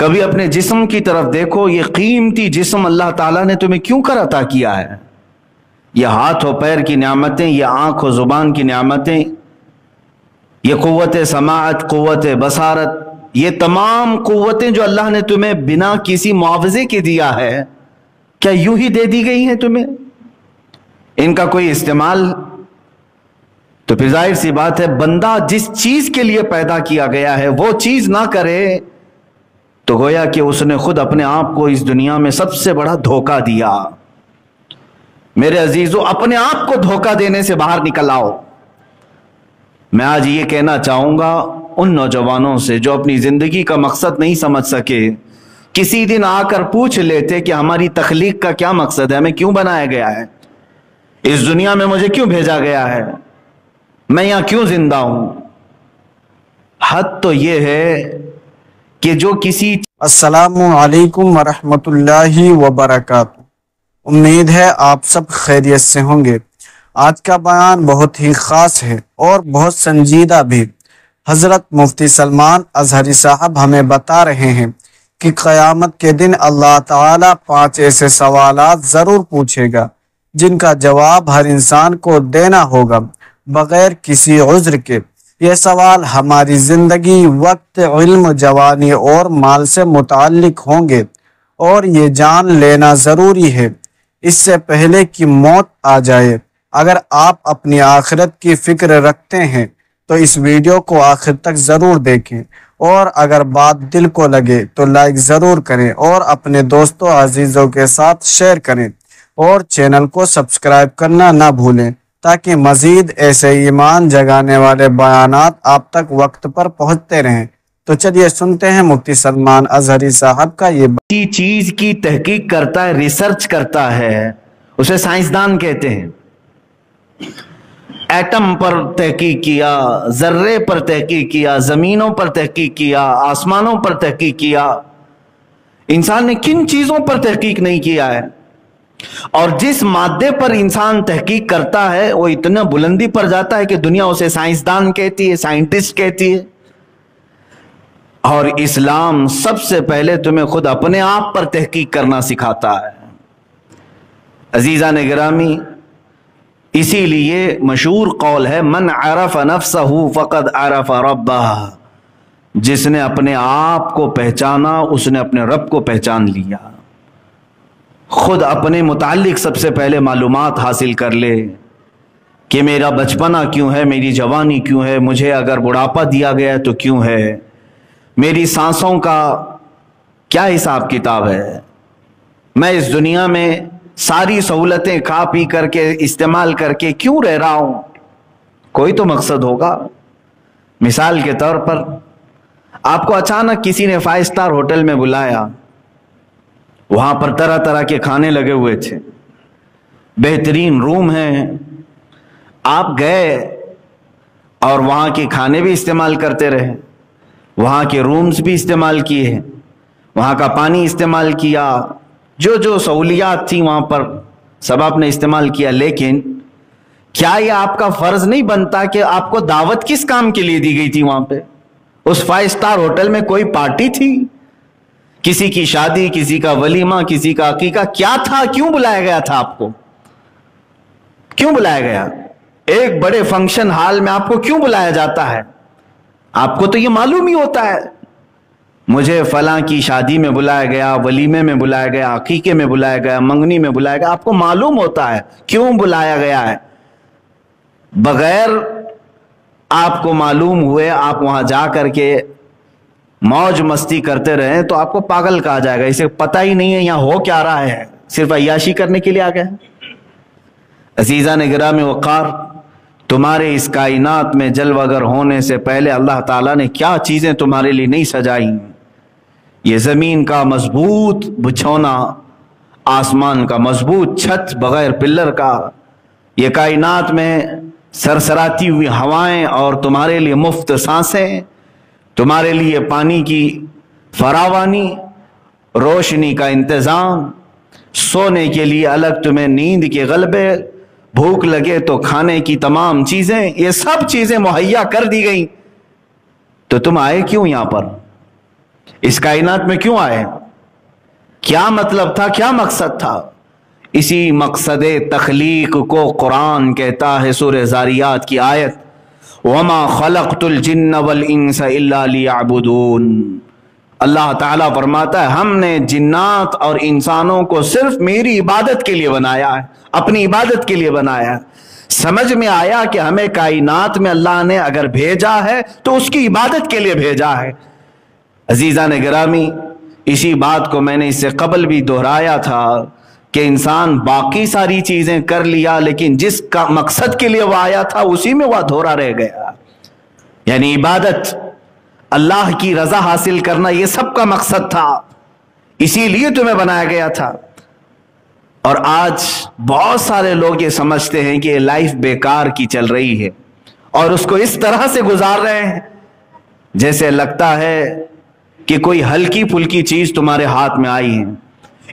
کبھی اپنے جسم کی طرف دیکھو، یہ قیمتی جسم اللہ تعالیٰ نے تمہیں کیوں کر عطا کیا ہے؟ یہ ہاتھ و پیر کی نعمتیں، یہ آنکھ و زبان کی نعمتیں، یہ قوت سماعت، قوت بصارت، یہ تمام قوتیں جو اللہ نے تمہیں بنا کسی معاوضے کے دیا ہے، کیا یوں ہی دے دی گئی ہیں تمہیں؟ ان کا کوئی استعمال؟ تو پھر ظاہر سی بات ہے، بندہ جس چیز کے لیے پیدا کیا گیا ہے وہ چیز نہ کرے تو گویا کہ اس نے خود اپنے آپ کو اس دنیا میں سب سے بڑا دھوکہ دیا۔ میرے عزیزو، اپنے آپ کو دھوکہ دینے سے باہر نکل آؤ۔ میں آج یہ کہنا چاہوں گا ان نوجوانوں سے جو اپنی زندگی کا مقصد نہیں سمجھ سکے، کسی دن آ کر پوچھ لیتے کہ ہماری تخلیق کا کیا مقصد ہے، ہمیں کیوں بنایا گیا ہے، اس دنیا میں مجھے کیوں بھیجا گیا ہے، میں یہاں کیوں زندہ ہوں۔ حد تو یہ ہے کہ جو کسی السلام علیکم ورحمۃ اللہ وبرکاتہ۔ امید ہے آپ سب خیریت سے ہوں گے۔ آج کا بیان بہت ہی خاص ہے اور بہت سنجیدہ بھی۔ حضرت مفتی سلمان اظہری صاحب ہمیں بتا رہے ہیں کہ قیامت کے دن اللہ تعالیٰ 5 ایسے سوالات ضرور پوچھے گا جن کا جواب ہر انسان کو دینا ہوگا بغیر کسی عذر کے۔ یہ سوال ہماری زندگی، وقت، علم، جوانی اور مال سے متعلق ہوں گے، اور یہ جان لینا ضروری ہے اس سے پہلے کہ موت آ جائے۔ اگر آپ اپنی آخرت کی فکر رکھتے ہیں تو اس ویڈیو کو آخر تک ضرور دیکھیں، اور اگر بات دل کو لگے تو لائک ضرور کریں اور اپنے دوستوں عزیزوں کے ساتھ شیئر کریں، اور چینل کو سبسکرائب کرنا نہ بھولیں تاکہ مزید ایسے ایمان جگانے والے بیانات آپ تک وقت پر پہنچتے رہیں۔ تو چلیے سنتے ہیں مفتی سلمان اظہری صاحب کا یہ چیز کی تحقیق کرتا ہے، ریسرچ کرتا ہے، اسے سائنسدان کہتے ہیں۔ ایٹم پر تحقیق کیا، ذرے پر تحقیق کیا، زمینوں پر تحقیق کیا، آسمانوں پر تحقیق کیا، انسان نے کن چیزوں پر تحقیق نہیں کیا ہے؟ اور جس مادے پر انسان تحقیق کرتا ہے وہ اتنا بلندی پر جاتا ہے کہ دنیا اسے سائنسدان کہتی ہے، سائنٹسٹ کہتی ہے۔ اور اسلام سب سے پہلے تمہیں خود اپنے آپ پر تحقیق کرنا سکھاتا ہے۔ عزیزان گرامی، اسی لیے مشہور قول ہے، من عرف نفسہ فقد عرف ربہ، جس نے اپنے آپ کو پہچانا اس نے اپنے رب کو پہچان لیا۔ خود اپنے متعلق سب سے پہلے معلومات حاصل کر لے کہ میرا بچپنا کیوں ہے، میری جوانی کیوں ہے، مجھے اگر بڑھاپا دیا گیا تو کیوں ہے، میری سانسوں کا کیا حساب کتاب ہے، میں اس دنیا میں ساری سہولتیں کھا پی کر کے استعمال کر کے کیوں رہ رہا ہوں؟ کوئی تو مقصد ہوگا۔ مثال کے طور پر آپ کو اچانک کسی نے 5 اسٹار ہوٹل میں بلایا، وہاں پر طرح طرح کے کھانے لگے ہوئے تھے، بہترین روم ہیں، آپ گئے اور وہاں کے کھانے بھی استعمال کرتے رہے، وہاں کے رومز بھی استعمال کیے، وہاں کا پانی استعمال کیا، جو جو سہولیات تھیں وہاں پر سب آپ نے استعمال کیا۔ لیکن کیا یہ آپ کا فرض نہیں بنتا کہ آپ کو دعوت کس کام کے لیے دی گئی تھی؟ وہاں پہ اس 5 اسٹار ہوٹل میں کوئی پارٹی تھی، کسی کی شادی، کسی کا ولیمہ، کسی کا عقیقہ، کیا تھا؟ کیوں بلایا گیا تھا آپ کو؟ کیوں بلایا گیا؟ ایک بڑے فنکشن ہال میں آپ کو کیوں بلایا جاتا ہے؟ آپ کو تو یہ معلوم ہی ہوتا ہے مجھے فلاں کی شادی میں بلایا گیا، ولیمے میں بلایا گیا، عقیقے میں بلایا گیا، منگنی میں بلایا گیا، آپ کو معلوم ہوتا ہے کیوں بلایا گیا ہے۔ بغیر آپ کو معلوم ہوئے آپ وہاں جا کر کے موج مستی کرتے رہیں تو آپ کو پاگل کہا جائے گا، اسے پتہ ہی نہیں ہے یہاں ہو کیا رہا ہے، صرف عیاشی کرنے کے لیے آ گئے۔ عزیزان گرامی وقار، تمہارے اس کائنات میں جلوہ گر ہونے سے پہلے اللہ تعالیٰ نے کیا چیزیں تمہارے لیے نہیں سجائی؟ یہ زمین کا مضبوط بچھونا، آسمان کا مضبوط چھت بغیر پلر کا، یہ کائنات میں سرسراتی ہوئی ہوائیں اور تمہارے لیے مفت سانسیں، تمہارے لیے پانی کی فراوانی، روشنی کا انتظام، سونے کے لیے الگ تمہیں نیند کے غلبے، بھوک لگے تو کھانے کی تمام چیزیں، یہ سب چیزیں مہیا کر دی گئیں، تو تم آئے کیوں یہاں پر؟ اس کائنات میں کیوں آئے؟ کیا مطلب تھا، کیا مقصد تھا؟ اسی مقصد تخلیق کو قرآن کہتا ہے سورہ زاریات کی آیت، وَمَا خَلَقْتُ الْجِنَّ وَالْإِنسَ إِلَّا لِيَعْبُدُونَ۔ اللہ تعالیٰ فرماتا ہے ہم نے جنات اور انسانوں کو صرف میری عبادت کے لیے بنایا ہے، اپنی عبادت کے لیے بنایا ہے۔ سمجھ میں آیا کہ ہمیں کائنات میں اللہ نے اگر بھیجا ہے تو اس کی عبادت کے لیے بھیجا ہے۔ عزیزان گرامی، اسی بات کو میں نے اس سے قبل بھی دہرایا تھا کہ انسان باقی ساری چیزیں کر لیا لیکن جس کا مقصد کے لیے وہ آیا تھا اسی میں وہ ادھورا رہ گیا، یعنی عبادت، اللہ کی رضا حاصل کرنا، یہ سب کا مقصد تھا، اسی لیے تمہیں بنایا گیا تھا۔ اور آج بہت سارے لوگ یہ سمجھتے ہیں کہ یہ لائف بیکار کی چل رہی ہے اور اس کو اس طرح سے گزار رہے ہیں جیسے لگتا ہے کہ کوئی ہلکی پھلکی چیز تمہارے ہاتھ میں آئی ہے۔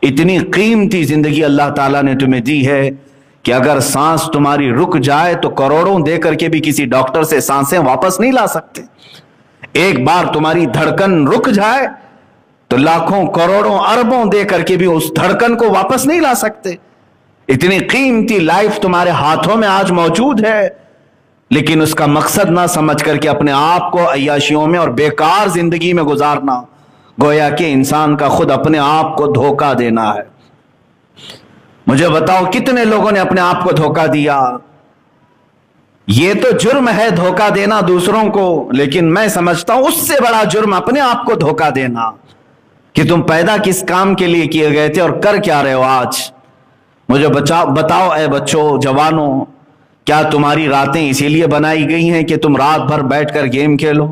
اتنی قیمتی زندگی اللہ تعالیٰ نے تمہیں دی ہے کہ اگر سانس تمہاری رک جائے تو کروڑوں دے کر کے بھی کسی ڈاکٹر سے سانسیں واپس نہیں لا سکتے۔ ایک بار تمہاری دھڑکن رک جائے تو لاکھوں کروڑوں اربوں دے کر کے بھی اس دھڑکن کو واپس نہیں لا سکتے۔ اتنی قیمتی لائف تمہارے ہاتھوں میں آج موجود ہے، لیکن اس کا مقصد نہ سمجھ کر کے اپنے آپ کو عیاشیوں میں اور بیکار زندگی میں گزارنا، گویا کہ انسان کا خود اپنے آپ کو دھوکہ دینا ہے۔ مجھے بتاؤ کتنے لوگوں نے اپنے آپ کو دھوکہ دیا؟ یہ تو جرم ہے دھوکہ دینا دوسروں کو، لیکن میں سمجھتا ہوں اس سے بڑا جرم اپنے آپ کو دھوکہ دینا کہ تم پیدا کس کام کے لیے کیے گئے تھے اور کر کیا رہے ہو آج۔ مجھے بتاؤ اے بچوں، جوانوں، کیا تمہاری راتیں اسی لیے بنائی گئی ہیں کہ تم رات بھر بیٹھ کر گیم کھیلو؟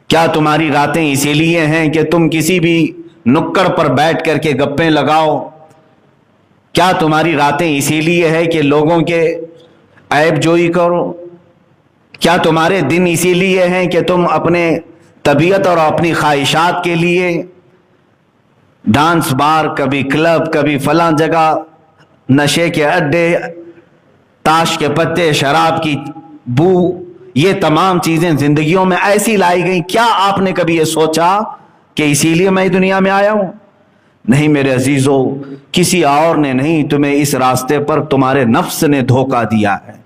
کیا تمہاری راتیں اسی لیے ہیں کہ تم کسی بھی نکڑ پر بیٹھ کر کے گپیں لگاؤ؟ کیا تمہاری راتیں اسی لیے ہے کہ لوگوں کے عیب جوئی کرو؟ کیا تمہارے دن اسی لیے ہیں کہ تم اپنے طبیعت اور اپنی خواہشات کے لیے ڈانس بار، کبھی کلب، کبھی فلاں جگہ، نشے کے اڈے، تاش کے پتے، شراب کی بو، یہ تمام چیزیں زندگیوں میں ایسی لائی گئیں؟ کیا آپ نے کبھی یہ سوچا کہ اسی لیے میں دنیا میں آیا ہوں؟ نہیں میرے عزیزو، کسی اور نے نہیں، تمہیں اس راستے پر تمہارے نفس نے دھوکہ دیا ہے،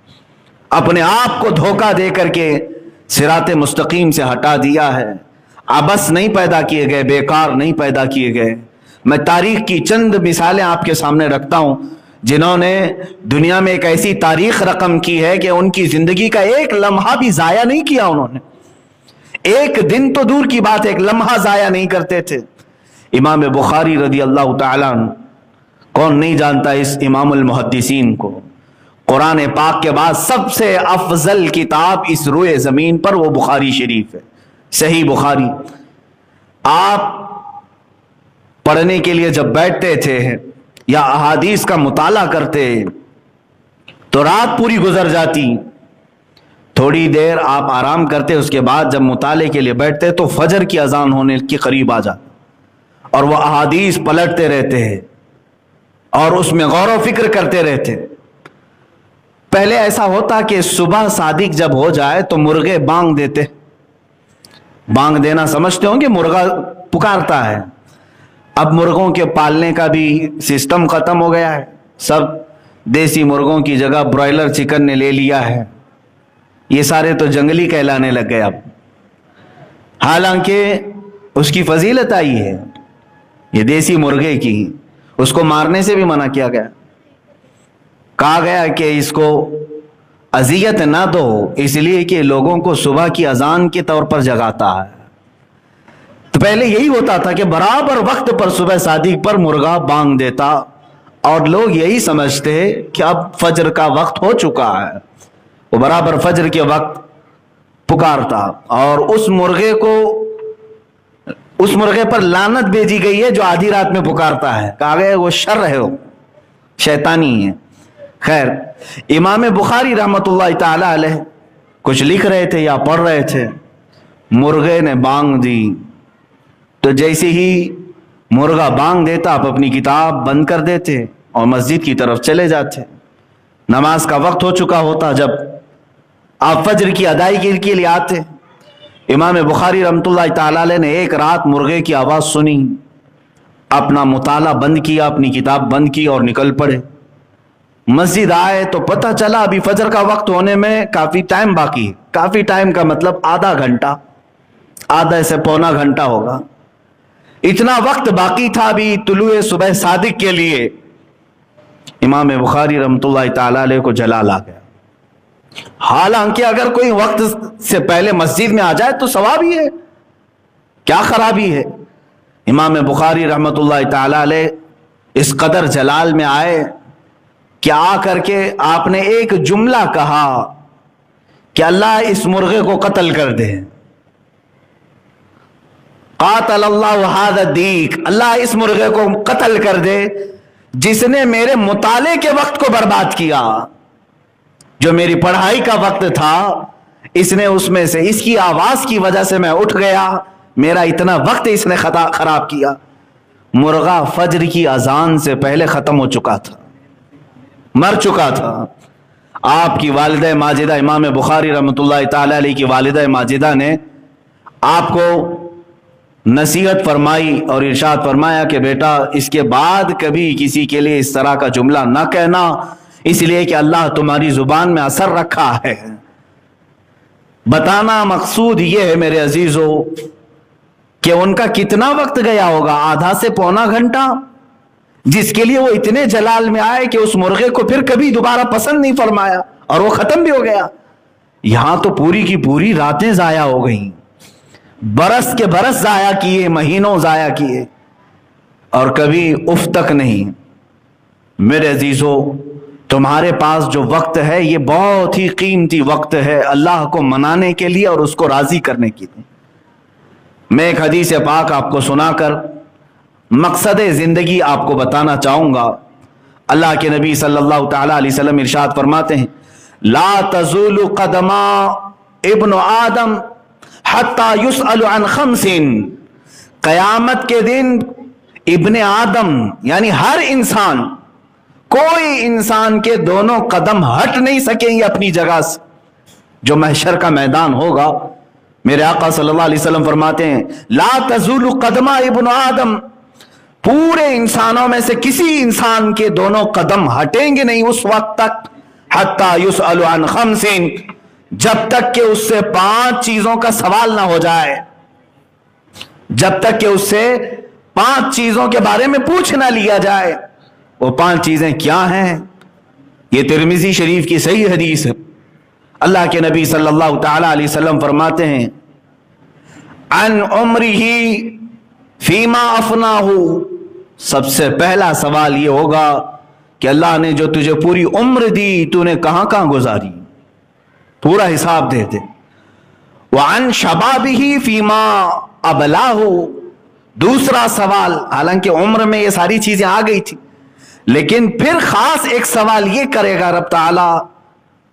اپنے آپ کو دھوکہ دے کر کے صراط مستقیم سے ہٹا دیا ہے۔ عبث نہیں پیدا کیے گئے، بیکار نہیں پیدا کیے گئے۔ میں تاریخ کی چند مثالیں آپ کے سامنے رکھتا ہوں جنہوں نے دنیا میں ایک ایسی تاریخ رقم کی ہے کہ ان کی زندگی کا ایک لمحہ بھی ضائع نہیں کیا انہوں نے، ایک دن تو دور کی بات، ایک لمحہ ضائع نہیں کرتے تھے۔ امام بخاری رضی اللہ تعالیٰ عنہ، کون نہیں جانتا اس امام المحدثین کو؟ قرآن پاک کے بعد سب سے افضل کتاب اس روئے زمین پر وہ بخاری شریف ہے، صحیح بخاری۔ آپ پڑھنے کے لیے جب بیٹھتے تھے یا احادیث کا مطالعہ کرتے تو رات پوری گزر جاتی، تھوڑی دیر آپ آرام کرتے، اس کے بعد جب مطالعے کے لیے بیٹھتے تو فجر کی اذان ہونے کے قریب آ جاتی اور وہ احادیث پلٹتے رہتے ہیں اور اس میں غور و فکر کرتے رہتے۔ پہلے ایسا ہوتا کہ صبح صادق جب ہو جائے تو مرغے بانگ دیتے، بانگ دینا سمجھتے ہوں کہ مرغا پکارتا ہے۔ اب مرغوں کے پالنے کا بھی سسٹم ختم ہو گیا ہے، سب دیسی مرغوں کی جگہ برائلر چکن نے لے لیا ہے، یہ سارے تو جنگلی کہلانے لگ گئے اب، حالانکہ اس کی فضیلت آئی ہے یہ دیسی مرغے کی، اس کو مارنے سے بھی منع کیا گیا، کہا گیا کہ اس کو اذیت نہ دو، اس لیے کہ لوگوں کو صبح کی اذان کے طور پر جگاتا ہے۔ تو پہلے یہی ہوتا تھا کہ برابر وقت پر صبح صادق پر مرغا بانگ دیتا اور لوگ یہی سمجھتے کہ اب فجر کا وقت ہو چکا ہے، وہ برابر فجر کے وقت پکارتا اور اس مرغے پر لعنت بھیجی گئی ہے جو آدھی رات میں پکارتا ہے، کہا گیا وہ شر ہے، وہ شیطانی ہے۔ خیر، امام بخاری رحمت اللہ تعالی علیہ کچھ لکھ رہے تھے یا پڑھ رہے تھے، مرغے نے بانگ دی، تو جیسے ہی مرغا بانگ دیتا آپ اپنی کتاب بند کر دیتے اور مسجد کی طرف چلے جاتے۔ نماز کا وقت ہو چکا ہوتا، جب آپ فجر کی ادائیگی کے لیے آتے امام بخاری رحمتہ اللہ علیہ نے ایک رات مرغے کی آواز سنی، اپنا مطالعہ بند کیا، اپنی کتاب بند کی اور نکل پڑے۔ مسجد آئے تو پتہ چلا ابھی فجر کا وقت ہونے میں کافی ٹائم باقی ہے۔ کافی ٹائم کا مطلب آدھا گھنٹہ، آدھا سے پونا گھنٹہ ہوگا، اتنا وقت باقی تھا ابھی طلوع صبح صادق کے لیے۔ امام بخاری رحمۃ اللہ تعالی علیہ کو جلال آ گیا، حالانکہ اگر کوئی وقت سے پہلے مسجد میں آ جائے تو ثواب ہی ہے، کیا خرابی ہے۔ امام بخاری رحمۃ اللہ تعالی علیہ اس قدر جلال میں آئے کہ آ کر کے آپ نے ایک جملہ کہا کہ اللہ اس مرغے کو قتل کر دے، قاتل اللہ ھذا الدیک، اللہ اس مرغے کو قتل کر دے جس نے میرے مطالعے کے وقت کو برباد کیا، جو میری پڑھائی کا وقت تھا اس نے اس میں سے، اس کی آواز کی وجہ سے میں اٹھ گیا، میرا اتنا وقت اس نے خراب کیا۔ مرغا فجر کی اذان سے پہلے ختم ہو چکا تھا، مر چکا تھا۔ آپ کی والدہ ماجدہ امام بخاری رحمۃ اللہ تعالی علیہ کی والدہ ماجدہ نے آپ کو نصیحت فرمائی اور ارشاد فرمایا کہ بیٹا اس کے بعد کبھی کسی کے لیے اس طرح کا جملہ نہ کہنا، اس لیے کہ اللہ تمہاری زبان میں اثر رکھا ہے۔ بتانا مقصود یہ ہے میرے عزیزو کہ ان کا کتنا وقت گیا ہوگا، آدھا سے پونا گھنٹہ، جس کے لیے وہ اتنے جلال میں آئے کہ اس مرغے کو پھر کبھی دوبارہ پسند نہیں فرمایا اور وہ ختم بھی ہو گیا۔ یہاں تو پوری کی پوری راتیں ضائع ہو گئیں، برس کے برس ضائع کیے، مہینوں ضائع کیے اور کبھی اف تک نہیں۔ میرے عزیزو تمہارے پاس جو وقت ہے یہ بہت ہی قیمتی وقت ہے اللہ کو منانے کے لیے اور اس کو راضی کرنے کے لیے۔ میں ایک حدیث پاک آپ کو سنا کر مقصد زندگی آپ کو بتانا چاہوں گا۔ اللہ کے نبی صلی اللہ تعالی علیہ وسلم ارشاد فرماتے ہیں، لا تزول قدما ابن آدم حتی یسأل عن خمس، قیامت کے دن ابن آدم یعنی ہر انسان، کوئی انسان کے دونوں قدم ہٹ نہیں سکیں گے اپنی جگہ سے۔ جو محشر کا میدان ہوگا، میرے آقا صلی اللہ علیہ وسلم فرماتے ہیں لا تزول قدم ابن آدم، پورے انسانوں میں سے کسی انسان کے دونوں قدم ہٹیں گے نہیں اس وقت تک، حتی یسأل عن خمس، جب تک کہ اس سے 5 چیزوں کا سوال نہ ہو جائے، جب تک کہ اس سے 5 چیزوں کے بارے میں پوچھ نہ لیا جائے۔ وہ 5 چیزیں کیا ہیں؟ یہ ترمذی شریف کی صحیح حدیث ہے۔ اللہ کے نبی صلی اللہ تعالی علیہ وسلم فرماتے ہیں عن عمرہ فیما افناہ، سب سے پہلا سوال یہ ہوگا کہ اللہ نے جو تجھے پوری عمر دی تو نے کہاں کہاں گزاری، پورا حساب دے دے۔ وعن شبابہ فیما ابلاہ، دوسرا سوال، حالانکہ عمر میں یہ ساری چیزیں آ گئی تھی لیکن پھر خاص ایک سوال یہ کرے گا رب تعالی،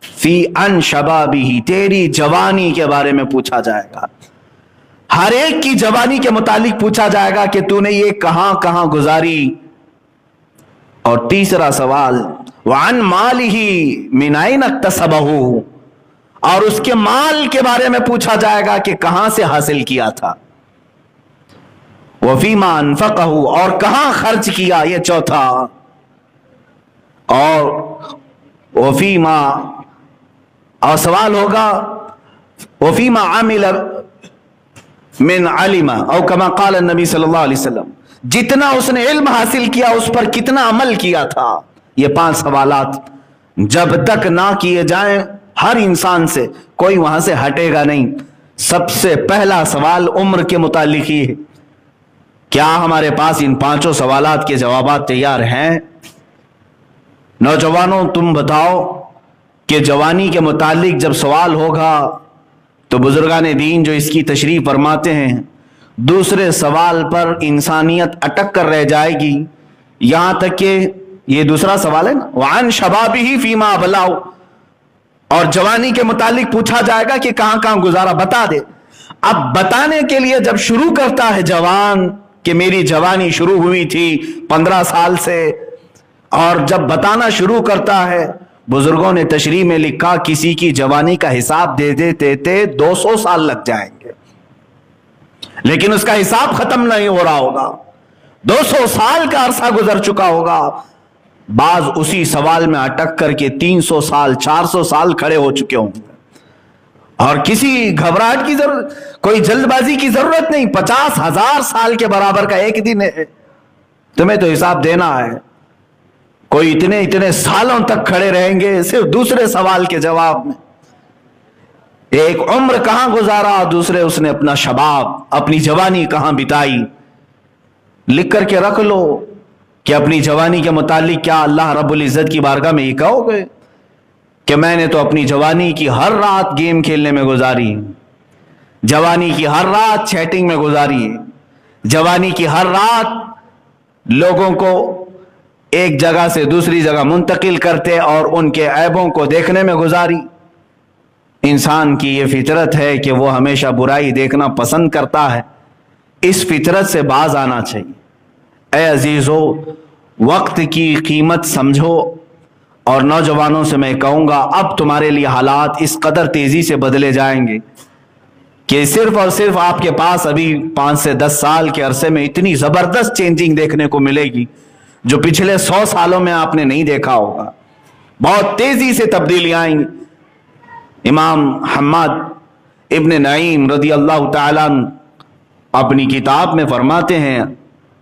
فی ان شبابہ، تیری جوانی کے بارے میں پوچھا جائے گا، ہر ایک کی جوانی کے متعلق پوچھا جائے گا کہ تو نے یہ کہاں کہاں گزاری۔ اور تیسرا سوال وعن مالہ من این اکتسبہ، اور اس کے مال کے بارے میں پوچھا جائے گا کہ کہاں سے حاصل کیا تھا۔ وفیما انفقہ، اور کہاں خرچ کیا، یہ چوتھا۔ اور وفیما، اور سوال ہوگا وفیما عمل من علم، او کما قال النبی صلی اللہ علیہ وسلم، جتنا اس نے علم حاصل کیا اس پر کتنا عمل کیا تھا۔ یہ 5 سوالات جب تک نہ کیے جائیں ہر انسان سے، کوئی وہاں سے ہٹے گا نہیں۔ سب سے پہلا سوال عمر کے متعلق ہی ہے۔ کیا ہمارے پاس ان 5 سوالات کے جوابات تیار ہیں؟ نوجوانوں تم بتاؤ کہ جوانی کے متعلق جب سوال ہوگا تو بزرگان دین جو اس کی تشریح فرماتے ہیں، دوسرے سوال پر انسانیت اٹک کر رہ جائے گی، یہاں تک کہ یہ دوسرا سوال ہے نا، وعن شبابہ فیما ابلاہ، اور جوانی کے متعلق پوچھا جائے گا کہ کہاں کہاں گزارا، بتا دے۔ اب بتانے کے لیے جب شروع کرتا ہے جوان کہ میری جوانی شروع ہوئی تھی 15 سال سے، اور جب بتانا شروع کرتا ہے، بزرگوں نے تشریح میں لکھا کسی کی جوانی کا حساب دے دیتے 200 سال لگ جائیں گے۔ لیکن اس کا حساب ختم نہیں ہو رہا ہوگا. 200 سال کا عرصہ گزر چکا ہوگا. بعض اسی سوال میں اٹک کر کے 300 سال 400 سال کھڑے ہو چکے ہوں گے. اور کسی گھبراہٹ کی ضرورت، کوئی جلد بازی کی ضرورت نہیں. 50,000 سال کے برابر کا ایک دن ہے. تمہیں تو حساب دینا ہے. کوئی اتنے سالوں تک کھڑے رہیں گے صرف دوسرے سوال کے جواب میں. ایک عمر کہاں گزارا، دوسرے اس نے اپنا شباب، اپنی جوانی کہاں بتائی. لکھ کر کے رکھ لو کہ اپنی جوانی کے متعلق کیا اللہ رب العزت کی بارگاہ میں یہ کہو گے کہ میں نے تو اپنی جوانی کی ہر رات گیم کھیلنے میں گزاری، جوانی کی ہر رات چیٹنگ میں گزاری، جوانی کی ہر رات لوگوں کو ایک جگہ سے دوسری جگہ منتقل کرتے اور ان کے عیبوں کو دیکھنے میں گزاری. انسان کی یہ فطرت ہے کہ وہ ہمیشہ برائی دیکھنا پسند کرتا ہے. اس فطرت سے باز آنا چاہیے. اے عزیزو، وقت کی قیمت سمجھو. اور نوجوانوں سے میں کہوں گا اب تمہارے لیے حالات اس قدر تیزی سے بدلے جائیں گے کہ صرف اور صرف آپ کے پاس ابھی 5 سے 10 سال کے عرصے میں اتنی زبردست چینجنگ دیکھنے کو ملے گی جو پچھلے 100 سالوں میں آپ نے نہیں دیکھا ہوگا. بہت تیزی سے تبدیلیاں آئیں گی. امام حماد ابن نعیم رضی اللہ تعالیٰ اپنی کتاب میں فرماتے ہیں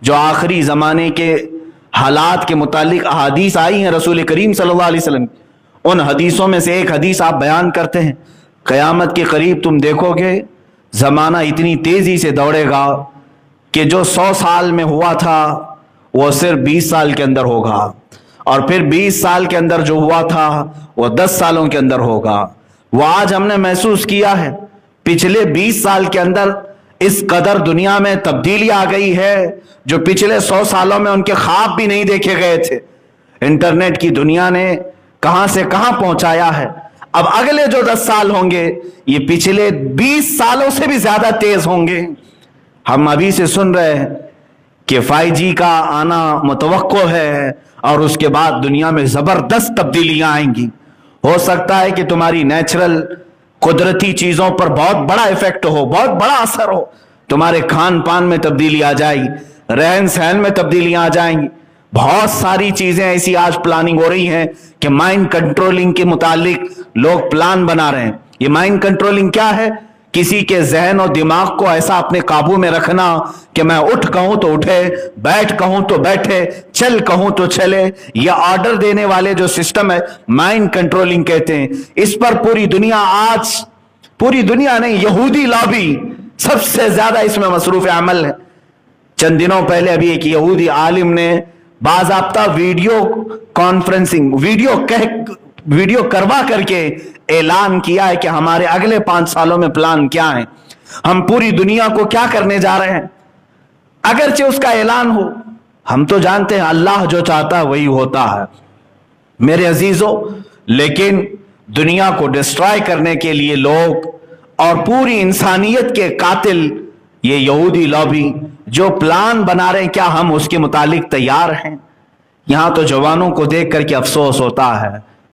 جو آخری زمانے کے حالات کے متعلق احادیث آئی ہیں رسول کریم صلی اللہ علیہ وسلم، ان حدیثوں میں سے ایک حدیث آپ بیان کرتے ہیں قیامت کے قریب تم دیکھو گے زمانہ اتنی تیزی سے دوڑے گا کہ جو 100 سال میں ہوا تھا وہ صرف 20 سال کے اندر ہوگا، اور پھر 20 سال کے اندر جو ہوا تھا وہ 10 سالوں کے اندر ہوگا. وہ آج ہم نے محسوس کیا ہے پچھلے 20 سال کے اندر اس قدر دنیا میں تبدیلی آ گئی ہے جو پچھلے 100 سالوں میں ان کے خواب بھی نہیں دیکھے گئے تھے. انٹرنیٹ کی دنیا نے کہاں سے کہاں پہنچایا ہے. اب اگلے جو 10 سال ہوں گے یہ پچھلے 20 سالوں سے بھی زیادہ تیز ہوں گے. ہم ابھی سے سن رہے ہیں کہ 5G کا آنا متوقع ہے اور اس کے بعد دنیا میں زبردست تبدیلیاں آئیں گی. ہو سکتا ہے کہ تمہاری نیچرل قدرتی چیزوں پر بہت بڑا ایفیکٹ ہو، بہت بڑا اثر ہو. تمہارے کھان پان میں تبدیلی آ جائے گی، رہن سہن میں تبدیلیاں آ جائیں گی. بہت ساری چیزیں ایسی آج پلاننگ ہو رہی ہیں کہ مائنڈ کنٹرولنگ کے متعلق لوگ پلان بنا رہے ہیں. یہ مائنڈ کنٹرولنگ کیا ہے؟ کسی کے ذہن اور دماغ کو ایسا اپنے قابو میں رکھنا کہ میں اٹھ کہوں تو اٹھے، بیٹھ کہوں تو بیٹھے، چل کہوں تو چلے. یہ آرڈر دینے والے جو سسٹم ہے مائنڈ کنٹرولنگ کہتے ہیں. اس پر پوری دنیا آج، پوری دنیا نہیں، یہودی لابی سب سے زیادہ اس میں مصروف عمل ہے. چند دنوں پہلے ابھی ایک یہودی عالم نے باضابطہ ویڈیو کانفرنسنگ ویڈیو کروا کر کے اعلان کیا ہے کہ ہمارے اگلے 5 سالوں میں پلان کیا ہیں، ہم پوری دنیا کو کیا کرنے جا رہے ہیں. اگرچہ اس کا اعلان ہو، ہم تو جانتے ہیں اللہ جو چاہتا ہے وہی ہوتا ہے میرے عزیزو. لیکن دنیا کو ڈسٹرائے کرنے کے لیے لوگ اور پوری انسانیت کے قاتل یہ یہودی لابی جو پلان بنا رہے ہیں، کیا ہم اس کے متعلق تیار ہیں؟ یہاں تو جوانوں کو دیکھ کر کے افسوس ہوتا ہے